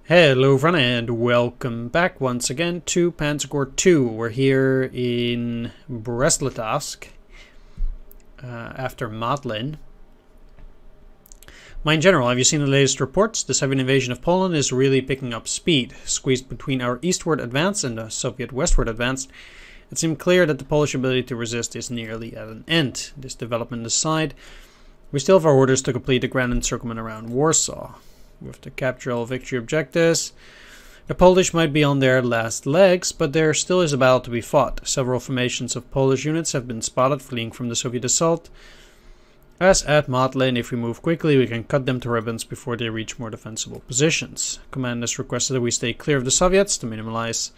Hello everyone and welcome back once again to Panzer Corps 2. We're here in Brest-Litovsk after Modlin. In general, have you seen the latest reports? The Soviet invasion of Poland is really picking up speed. Squeezed between our eastward advance and the Soviet westward advance, it seemed clear that the Polish ability to resist is nearly at an end. This development aside, we still have our orders to complete the grand encirclement around Warsaw. With the capture all victory objectives, the Polish might be on their last legs, but there still is a battle to be fought. Several formations of Polish units have been spotted fleeing from the Soviet assault. As at Modlin, if we move quickly, we can cut them to ribbons before they reach more defensible positions. Command has requested that we stay clear of the Soviets to minimize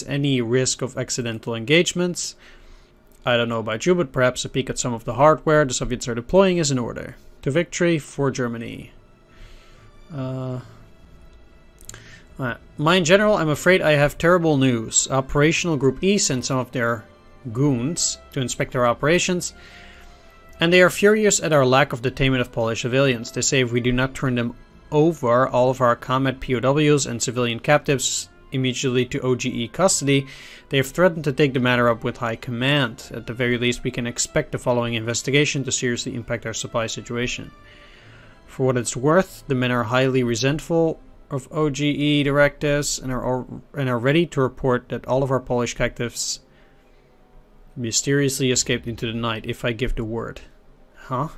any risk of accidental engagements. I don't know about you, but perhaps a peek at some of the hardware the Soviets are deploying is in order. To victory for Germany. In general, I'm afraid I have terrible news. Operational Group E sent some of their goons to inspect our operations, and they are furious at our lack of detainment of Polish civilians. They say if we do not turn them over, all of our combat POWs and civilian captives immediately to OGE custody, they have threatened to take the matter up with High Command. At the very least, we can expect the following investigation to seriously impact our supply situation. For what it's worth, the men are highly resentful of OGE directives and are ready to report that all of our Polish captives mysteriously escaped into the night if I give the word. Huh?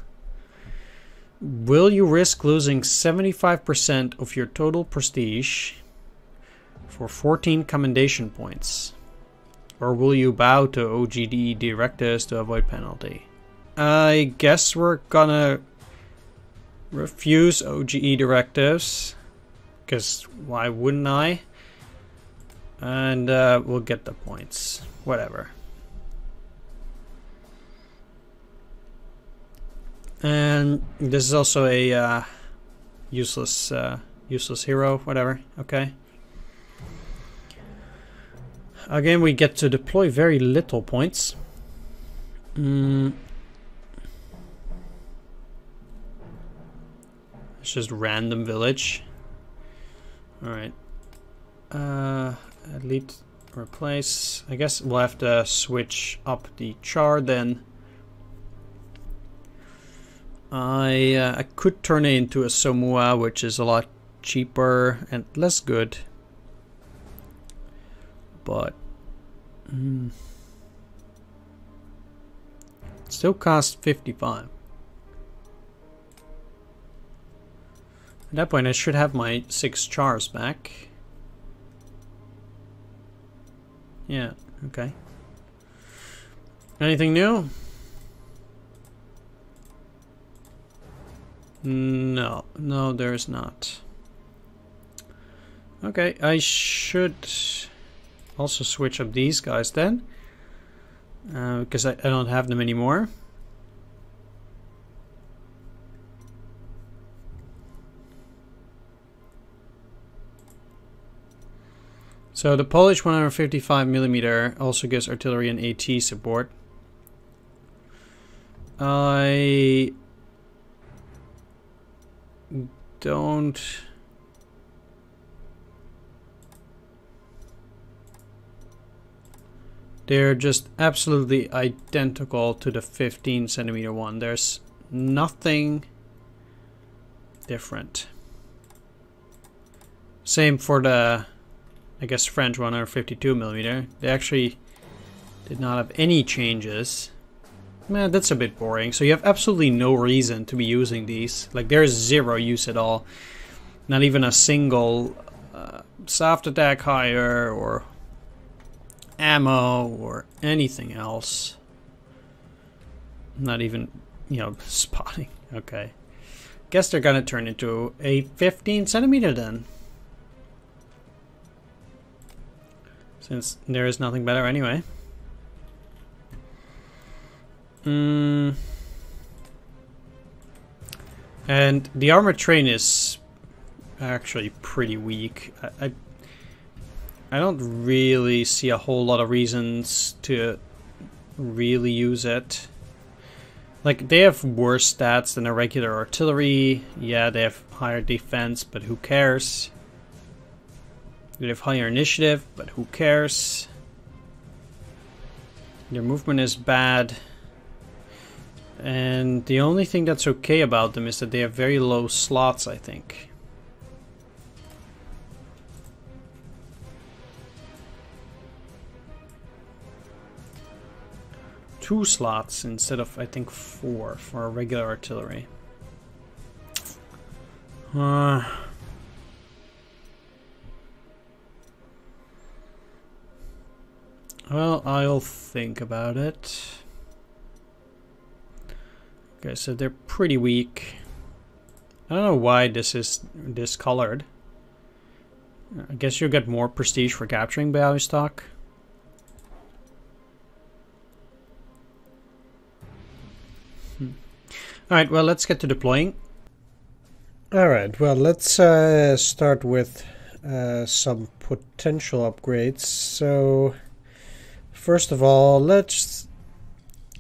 Will you risk losing 75% of your total prestige for 14 commendation points? Or will you bow to OGE directives to avoid penalty? I guess we're gonna refuse OGE directives, because why wouldn't I? And we'll get the points. Whatever. And this is also a useless hero. Whatever. Okay. Again, we get to deploy very little points. It's just random village. Alright. Elite replace. I guess we'll have to switch up the char then. I could turn it into a Somua, which is a lot cheaper and less good. But it still costs 55. At that point, I should have my 6 chars back. Yeah, okay. Anything new? No, there is not. Okay, I should also switch up these guys then. Because I don't have them anymore. So the Polish 155mm also gives artillery and AT support. I don't... They're just absolutely identical to the 15cm one. There's nothing different. Same for the, I guess, French 152mm. They actually did not have any changes. Man, that's a bit boring. So you have absolutely no reason to be using these. Like, there's zero use at all. Not even a single soft attack higher or ammo or anything else. Not even, spotting. Okay. Guess they're gonna turn into a 15cm then. Since there is nothing better anyway. And the armored train is actually pretty weak. I don't really see a whole lot of reasons to really use it. Like, they have worse stats than a regular artillery. Yeah, they have higher defense, but who cares? They have higher initiative, but who cares? Their movement is bad. And the only thing that's okay about them is that they have very low slots, I think. Two slots instead of, I think, 4 for regular artillery. Well, I'll think about it. Okay, so they're pretty weak. I don't know why this is discolored. I guess you'll get more prestige for capturing Bialystok. Alright, well, let's get to deploying. Alright, well, let's start with some potential upgrades. So, first of all, let's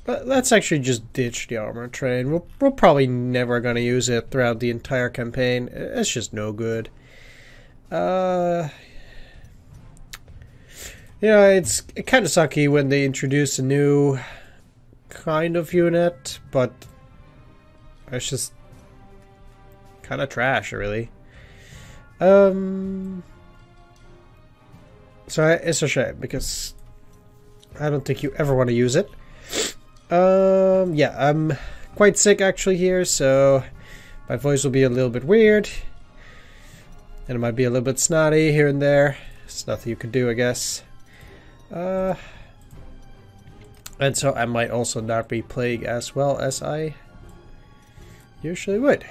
actually just ditch the armor train. We're probably never going to use it throughout the entire campaign. It's just no good. Yeah, it's kind of sucky when they introduce a new kind of unit, but it's just kind of trash, really. So it's a shame because I don't think you ever want to use it. Yeah, I'm quite sick actually here, so my voice will be a little bit weird. And it might be a little bit snotty here and there. It's nothing you can do, I guess. And so I might also not be playing as well as I usually would.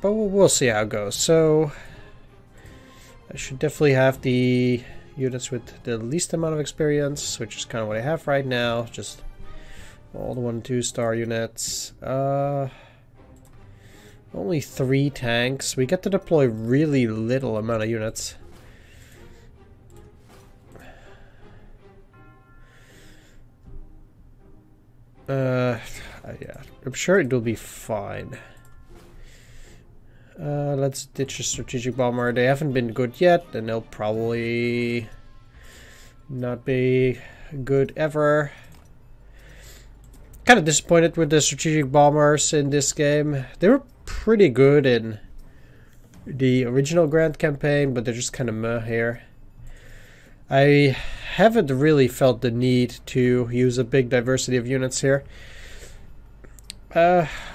But we'll see how it goes. So I should definitely have the units with the least amount of experience, which is kind of what I have right now. Just all the 1 and 2 star units. Only 3 tanks. We get to deploy really little amount of units. Yeah, I'm sure it will be fine. Let's ditch a strategic bomber. They haven't been good yet, and they'll probably not be good ever. Kind of disappointed with the strategic bombers in this game. They were pretty good in the original Grand campaign, but they're just kind of meh here. I haven't really felt the need to use a big diversity of units here,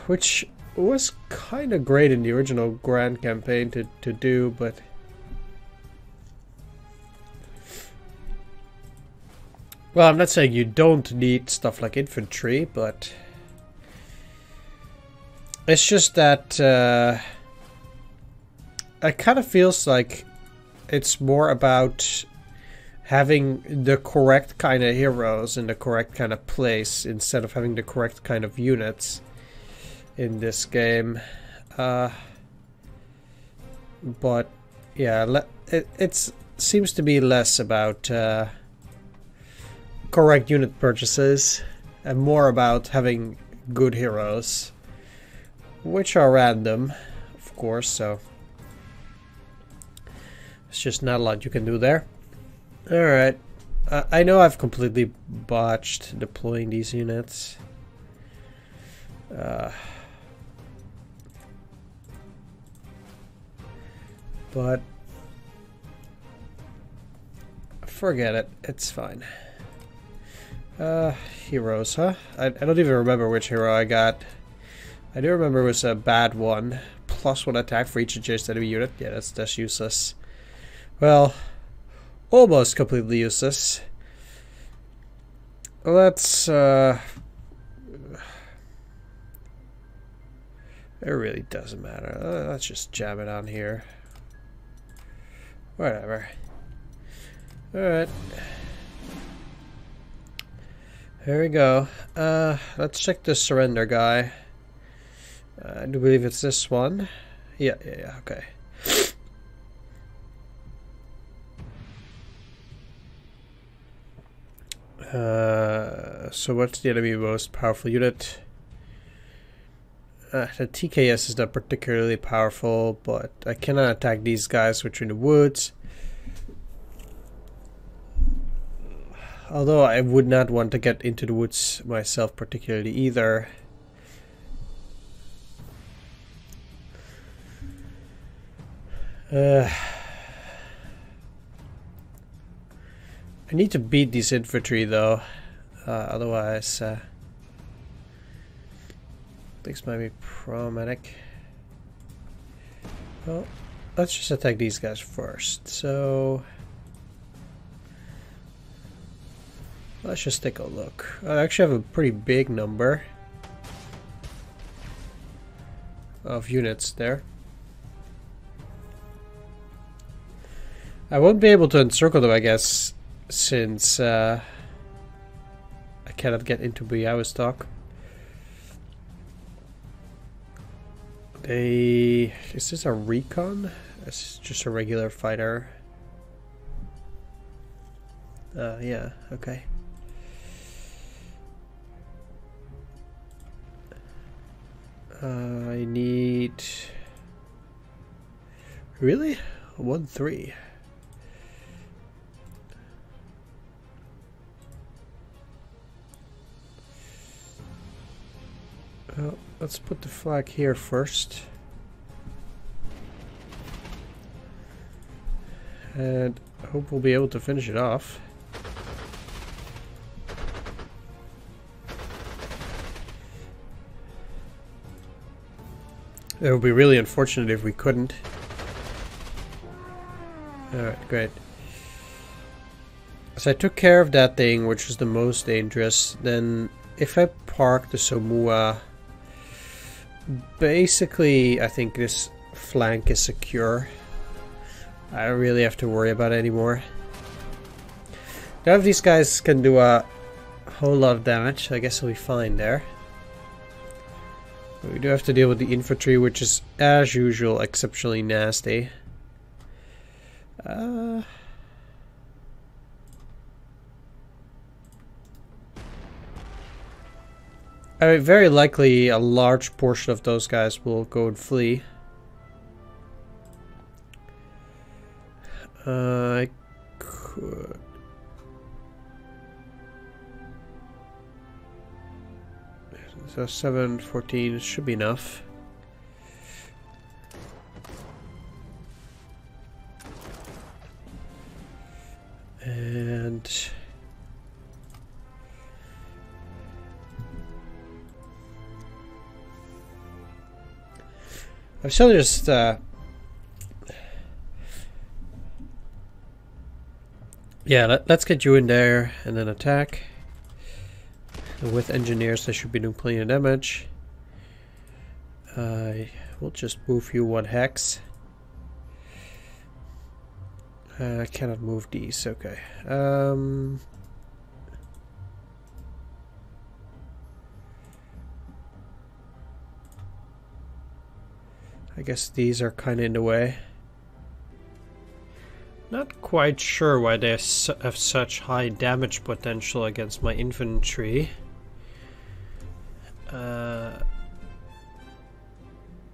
which was kind of great in the original Grand campaign to do, but well, I'm not saying you don't need stuff like infantry, but it's just that it kind of feels like it's more about having the correct kind of heroes in the correct kind of place instead of having the correct kind of units in this game. But yeah, it seems to be less about correct unit purchases and more about having good heroes, which are random, of course, so it's just not a lot you can do there. Alright, I know I've completely botched deploying these units. But forget it, it's fine. Heroes, huh? I don't even remember which hero I got. I do remember it was a bad one. +1 attack for each adjacent enemy unit. Yeah, that's useless. Well, almost completely useless. Let's it really doesn't matter. Let's just jam it on here. Whatever. Alright. Here we go. Let's check the surrender guy. I do believe it's this one. Yeah, okay. So what's the enemy most powerful unit? The TKS is not particularly powerful, but I cannot attack these guys which are in the woods. Although I would not want to get into the woods myself particularly either. I need to beat these infantry though, otherwise things might be problematic. Well, let's just attack these guys first. So let's just take a look. I actually have a pretty big number of units there. I won't be able to encircle them, I guess, since I cannot get into Białystok. Is this a recon? It's just a regular fighter. Yeah, okay. I need... Really? 1-3. Well, let's put the flag here first. And I hope we'll be able to finish it off. It would be really unfortunate if we couldn't. Alright, great. So I took care of that thing, which was the most dangerous. Then if I park the Somua, basically I think this flank is secure. I don't really have to worry about it anymore. Now if these guys can do a whole lot of damage, I guess we'll be fine there. But we do have to deal with the infantry, which is, as usual, exceptionally nasty. I mean, very likely a large portion of those guys will go and flee. I could... So 7-14 should be enough. And I'm still just yeah, let's get you in there and then attack. And with engineers, they should be doing plenty of damage. I will just move you 1 hex. I cannot move these. Okay. I guess these are kind of in the way. Not quite sure why they have such high damage potential against my infantry.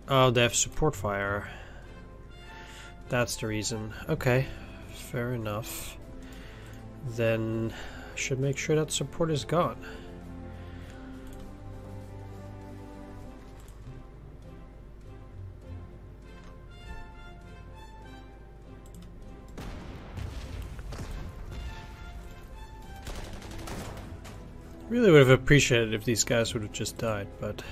Oh, they have support fire. That's the reason. Okay, fair enough. Then I should make sure that support is gone. Really would have appreciated if these guys would have just died, but...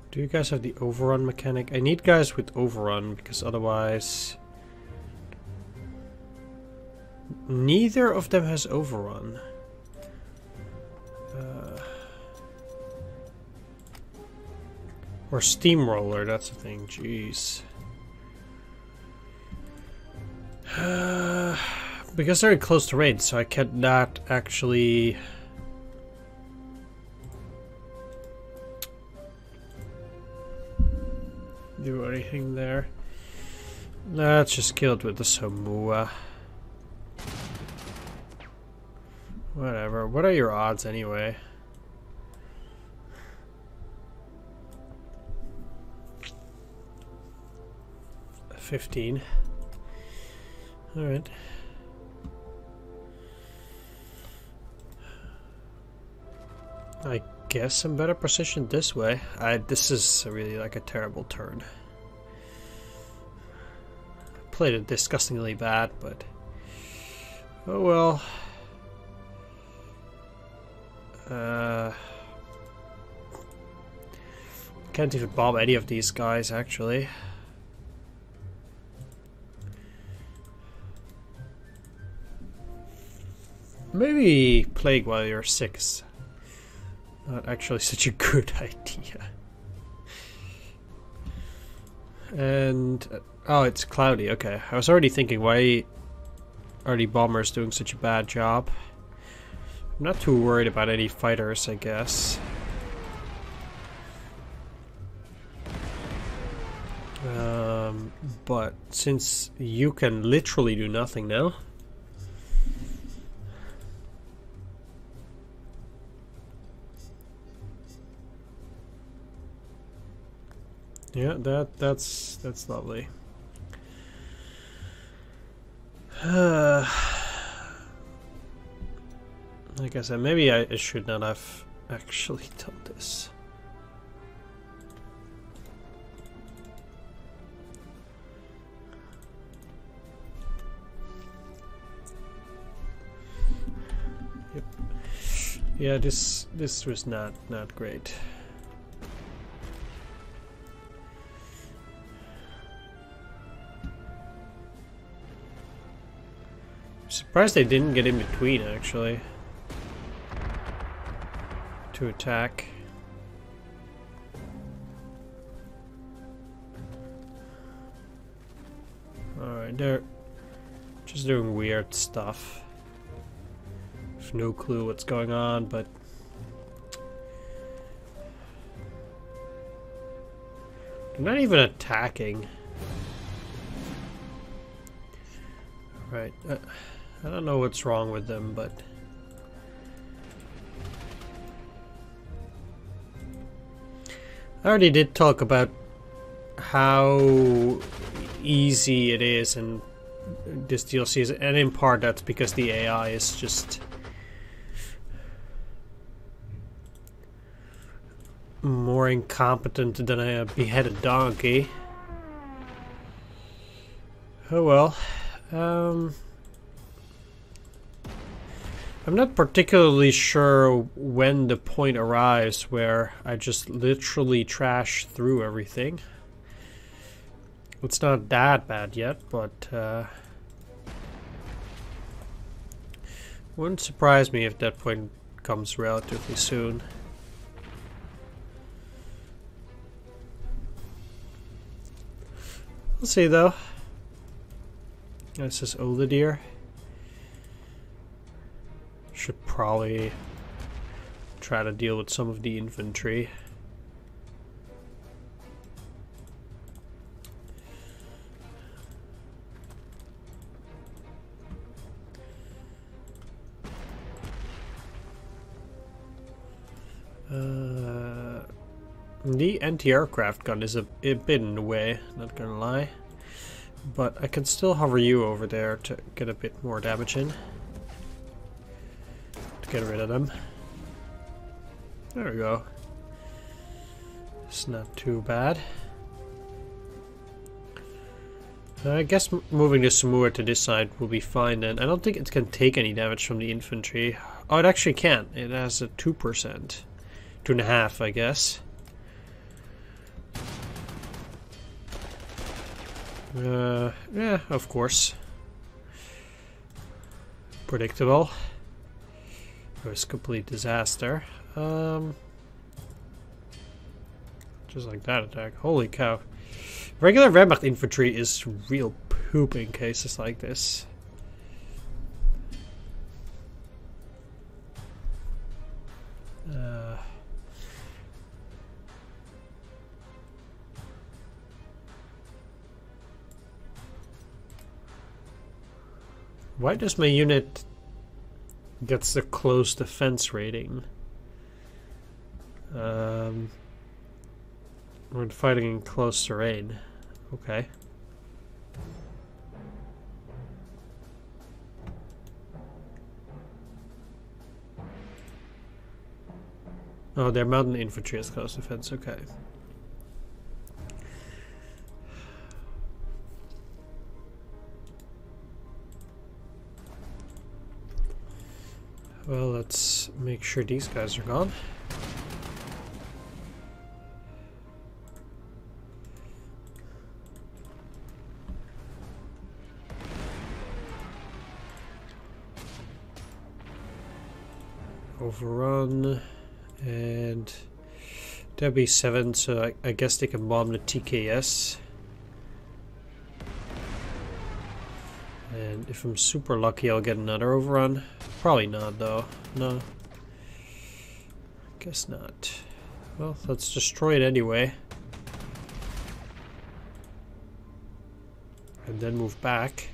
Do you guys have the overrun mechanic? I need guys with overrun, because otherwise... Neither of them has overrun. Or steamroller, that's the thing, jeez. Because they're close to raid, so I cannot actually do anything there. Let's just kill it with the Somua. Whatever. What are your odds anyway? $15. Alright. I guess I'm better positioned this way. This is really like a terrible turn. Played it disgustingly bad, but oh well. Can't even bomb any of these guys actually. Maybe plague while you're sick is not actually such a good idea. And oh, it's cloudy. Okay, I was already thinking, why are the bombers doing such a bad job? I'm not too worried about any fighters, I guess. But since you can literally do nothing now. Yeah, that's lovely. Like I said, maybe I should not have actually done this. Yep. Yeah, this was not great. Surprised they didn't get in between actually to attack. Alright, they're just doing weird stuff. Have no clue what's going on, but they're not even attacking. Right. I don't know what's wrong with them, but I already did talk about how easy it is in this DLC, and in part that's because the AI is just more incompetent than a beheaded donkey. Oh well. I'm not particularly sure when the point arrives where I just literally trash through everything. It's not that bad yet, but wouldn't surprise me if that point comes relatively soon. We'll see though. This is Olidir. Should probably try to deal with some of the infantry. The anti-aircraft gun is a bit in the way, not gonna lie. But I can still hover you over there to get a bit more damage in. To get rid of them. There we go. It's not too bad. I guess moving the Samur to this side will be fine then. I don't think it can take any damage from the infantry. Oh, it actually can. It has a 2%. 2.5, I guess. Yeah, of course. Predictable. It was a complete disaster. Just like that attack. Holy cow. Regular Wehrmacht infantry is real poop in cases like this. Why does my unit gets the close defense rating. We're fighting in close terrain. Okay. Oh, their mountain infantry has close defense. Okay. Well, let's make sure these guys are gone. Overrun, and there'll be 7, so I guess they can bomb the TKS. And if I'm super lucky, I'll get another overrun. Probably not, though. No. Guess not. Well, let's destroy it anyway. And then move back.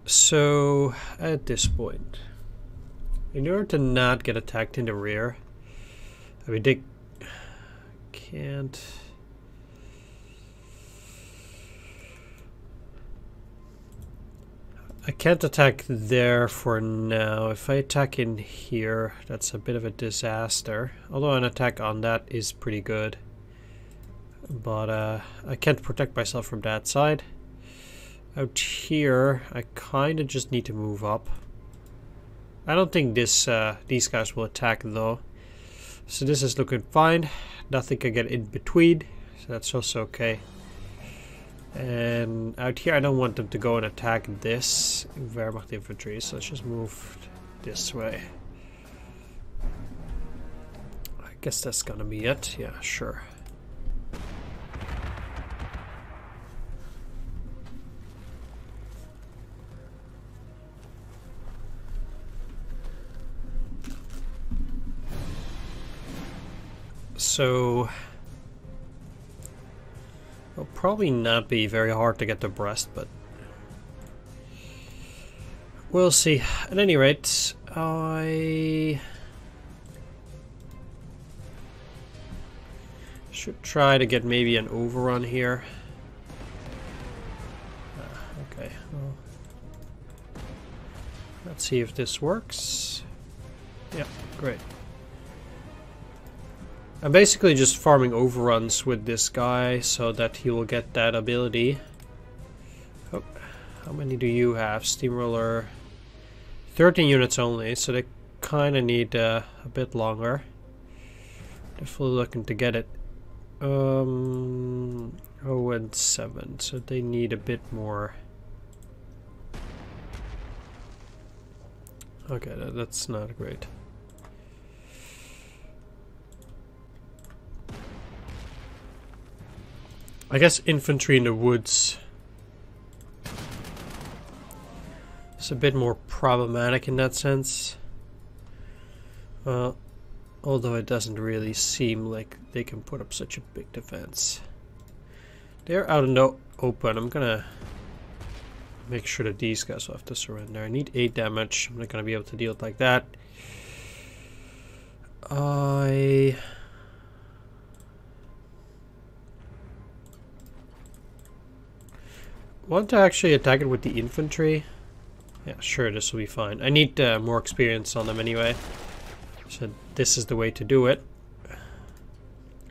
So, at this point, in order to not get attacked in the rear, I mean, they can't... I can't attack there for now. If I attack in here, that's a bit of a disaster. Although an attack on that is pretty good. But I can't protect myself from that side. Out here, I kind of just need to move up. I don't think these guys will attack though. So this is looking fine. Nothing can get in between, so that's also okay. And out here, I don't want them to go and attack this Wehrmacht infantry, so let's just move this way. I guess that's gonna be it. Yeah, sure. So it'll probably not be very hard to get to Brest, but we'll see. At any rate, I should try to get maybe an overrun here. Okay, well, let's see if this works. Yeah, great. I'm basically just farming overruns with this guy so that he will get that ability. Oh, how many do you have? Steamroller. 13 units only, so they kind of need a bit longer. Definitely looking to get it. 0 and 7, so they need a bit more. Okay, that's not great. I guess infantry in the woods is a bit more problematic in that sense. Although it doesn't really seem like they can put up such a big defense. They're out in the open. I'm gonna make sure that these guys will have to surrender. I need 8 damage. I'm not gonna be able to deal it like that. I want to actually attack it with the infantry. Yeah, sure, this will be fine. I need more experience on them anyway. So this is the way to do it.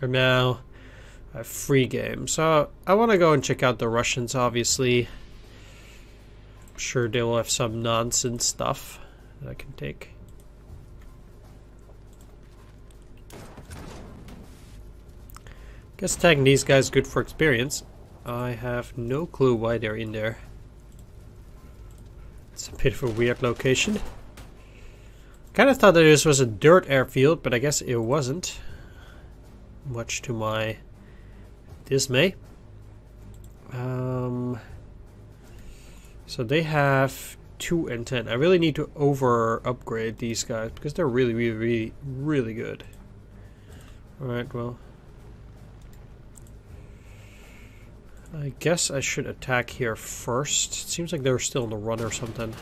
And now I have free game. So I want to go and check out the Russians, obviously. I'm sure they will have some nonsense stuff that I can take. Guess tagging these guys good for experience. I have no clue why they're in there. It's a bit of a weird location. Kind of thought that this was a dirt airfield, but I guess it wasn't. Much to my dismay. So they have 2 and 10. I really need to upgrade these guys because they're really good. Alright, well. I guess I should attack here first. It seems like they were still on the run or something.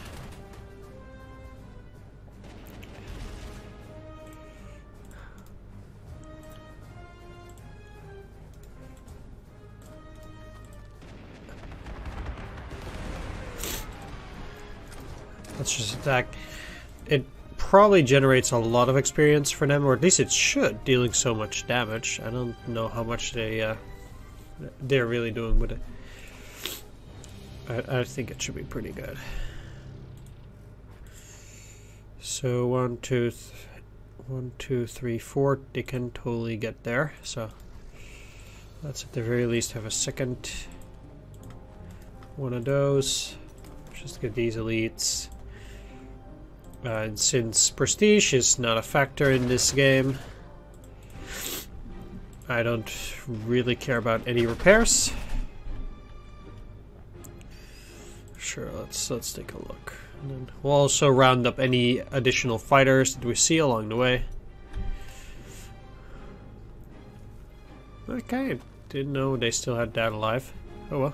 Let's just attack. It probably generates a lot of experience for them, or at least it should, dealing so much damage. I don't know how much they're really doing with it. I think it should be pretty good. So 1, 2, 3, 4. They can totally get there. So let's at the very least have a second one of those. Just get these elites. And since prestige is not a factor in this game, I don't really care about any repairs. Sure, let's take a look. And then we'll also round up any additional fighters that we see along the way. Okay, didn't know they still had that alive. Oh well.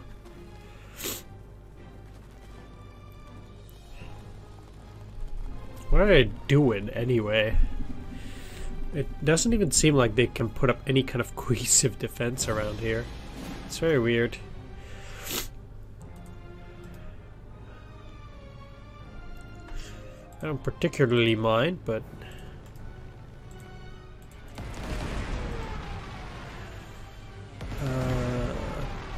What are they doing anyway? It doesn't even seem like they can put up any kind of cohesive defense around here. It's very weird. I don't particularly mind, but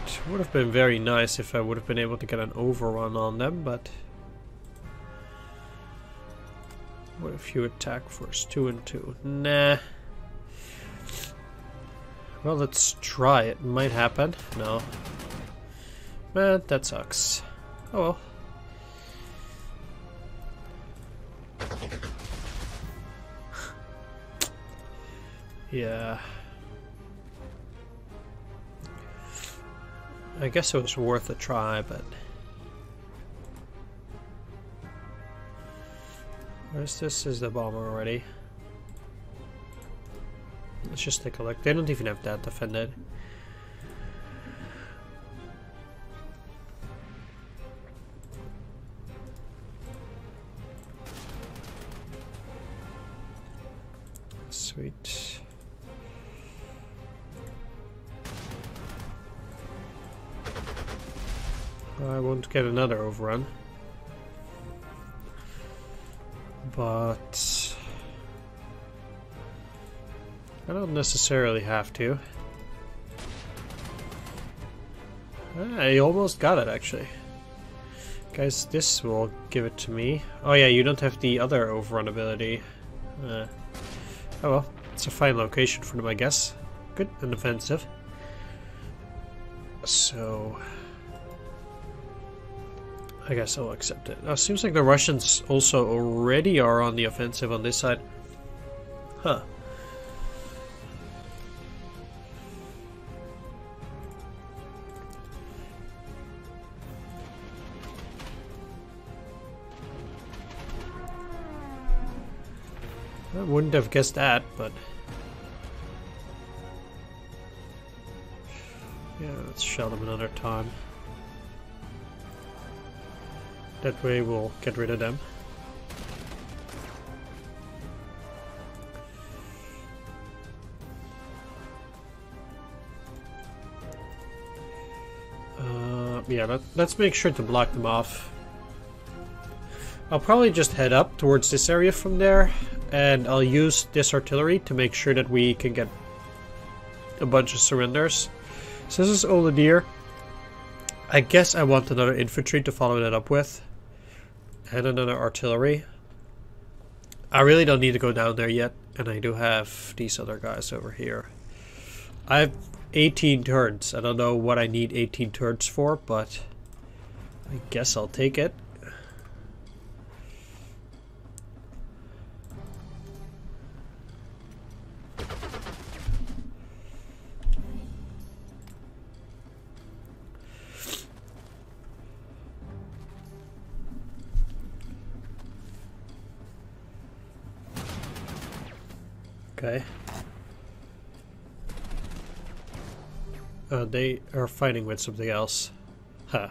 it would have been very nice if I would have been able to get an overrun on them, but what if you attack first? 2 and 2. Nah. Well, let's try it. Might happen. No. Man, that sucks. Oh well. Yeah. I guess it was worth a try, but where's this? Is the bomber already? Let's just take a look. They don't even have that defended. Sweet. I won't get another overrun. But I don't necessarily have to. I almost got it, actually. Guys, this will give it to me. Oh yeah, you don't have the other overrun ability. Oh well, it's a fine location for them, I guess. Good and offensive. So I guess I'll accept it. Seems like the Russians also already are on the offensive on this side. Huh. I wouldn't have guessed that, but yeah, let's shell them another time. That way we'll get rid of them. Yeah, let's make sure to block them off. I'll probably just head up towards this area from there, and I'll use this artillery to make sure that we can get a bunch of surrenders. So this is Oladir. I guess I want another infantry to follow that up with. And another artillery. I really don't need to go down there yet, and I do have these other guys over here. I have 18 turns. I don't know what I need 18 turns for, but I guess I'll take it. Okay. They are fighting with something else. Huh.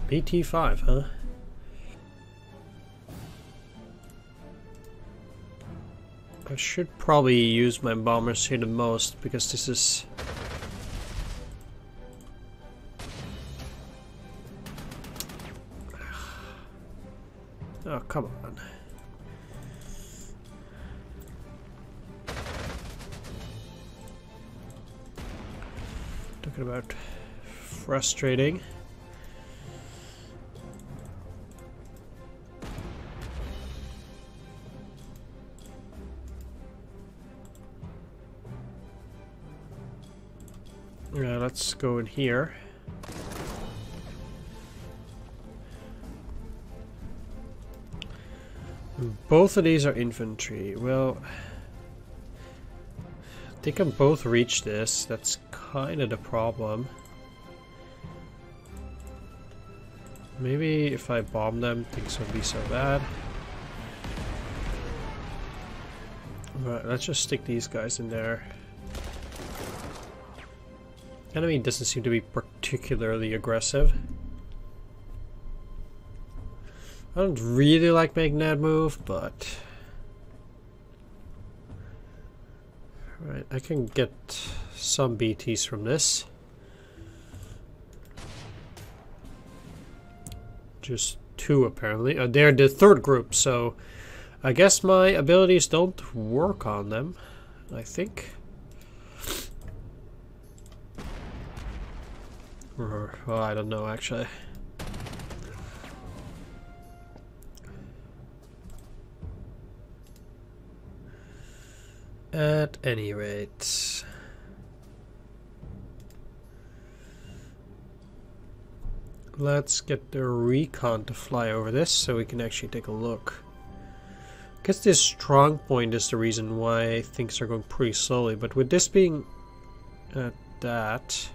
BT-5, huh? I should probably use my bombers here the most, because this is... Oh, come on. Talking about frustrating. Yeah, let's go in here. Both of these are infantry. Well, they can both reach this. That's kind of the problem. Maybe if I bomb them, things won't be so bad. But let's just stick these guys in there. Enemy doesn't seem to be particularly aggressive. I don't really like making that move, but... Right, I can get some BTs from this. Just 2 apparently. They're the 3rd group, so... I guess my abilities don't work on them, I think. Or, well, I don't know actually. At any rate, let's get the recon to fly over this so we can actually take a look. I guess this strong point is the reason why things are going pretty slowly, but with this being at that,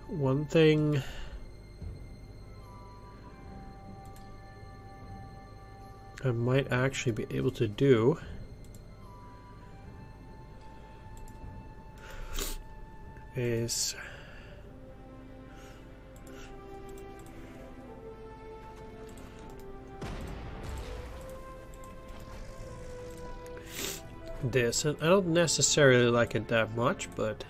one thing I might actually be able to do is this, and I don't necessarily like it that much, but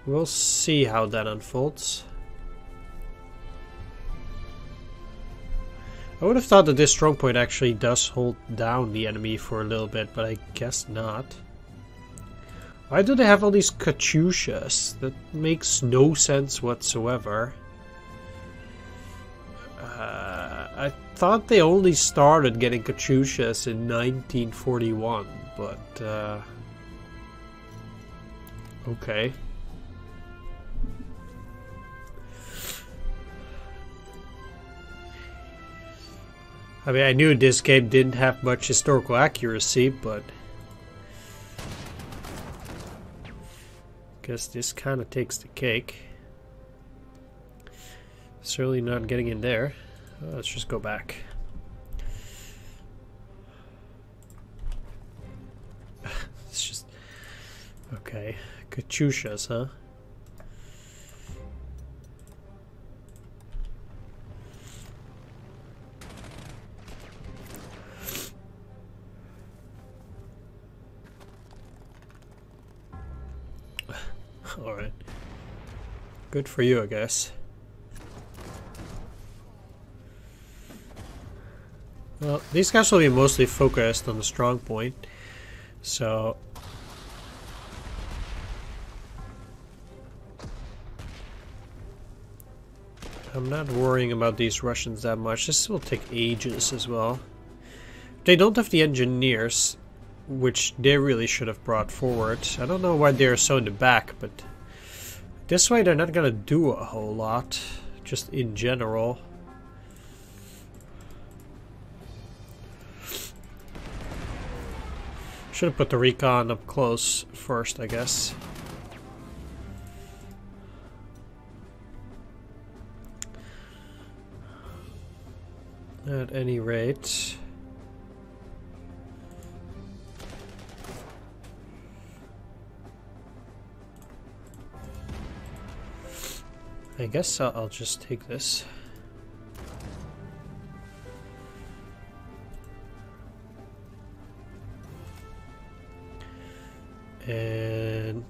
we'll see how that unfolds. I would have thought that this strong point actually does hold down the enemy for a little bit, but I guess not. Why do they have all these Katyushas? That makes no sense whatsoever. I thought they only started getting Katyushas in 1941, but okay. I mean, I knew this game didn't have much historical accuracy, but guess this kind of takes the cake. Certainly not getting in there. Let's just go back. It's just okay. Katyushas, huh? Alright. Good for you, I guess. Well, these guys will be mostly focused on the strong point, so... I'm not worrying about these Russians that much. This will take ages as well. They don't have the engineers, which they really should have brought forward. I don't know why they're so in the back, but this way they're not gonna do a whole lot, just in general. Should have put the recon up close first, I guess. At any rate, I guess I'll just take this. And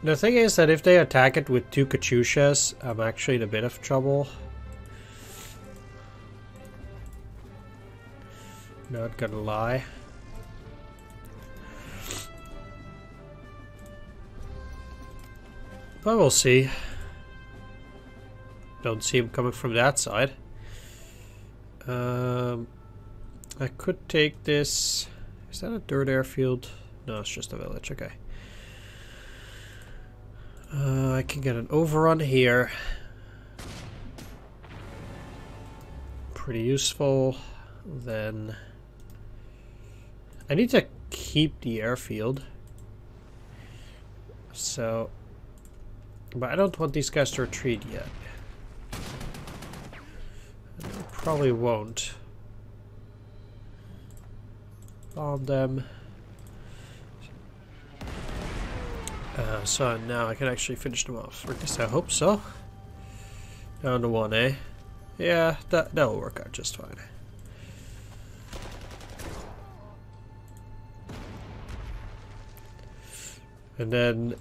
the thing is that if they attack it with 2 Katyushas, I'm actually in a bit of trouble. Not gonna lie. But we'll see. Don't see him coming from that side. I could take this. Is that a dirt airfield? No, it's just a village. Okay. I can get an overrun here. Pretty useful. Then I need to keep the airfield. So, but I don't want these guys to retreat yet. I probably won't. Bomb them. So now I can actually finish them off. Or at least I hope so. Down to 1, eh? Yeah, that'll work out just fine. And then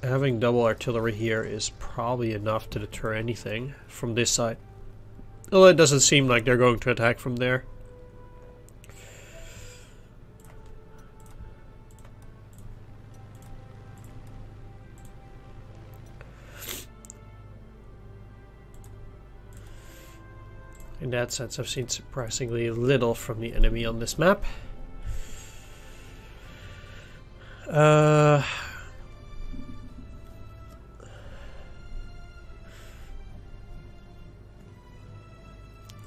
having double artillery here is probably enough to deter anything from this side. Although it doesn't seem like they're going to attack from there. In that sense, I've seen surprisingly little from the enemy on this map.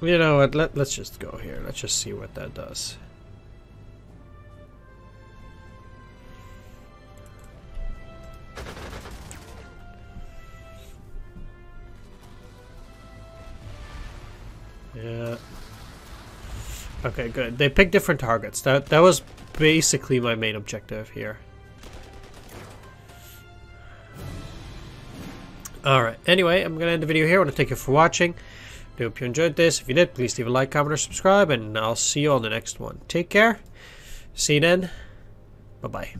You know what, let's just go here. Let's just see what that does. Yeah. Okay, good. They picked different targets. That was basically my main objective here. Alright, anyway, I'm gonna end the video here. I want to thank you for watching. I hope you enjoyed this. If you did, please leave a like, comment, or subscribe, and I'll see you on the next one. Take care. See you then. Bye-bye.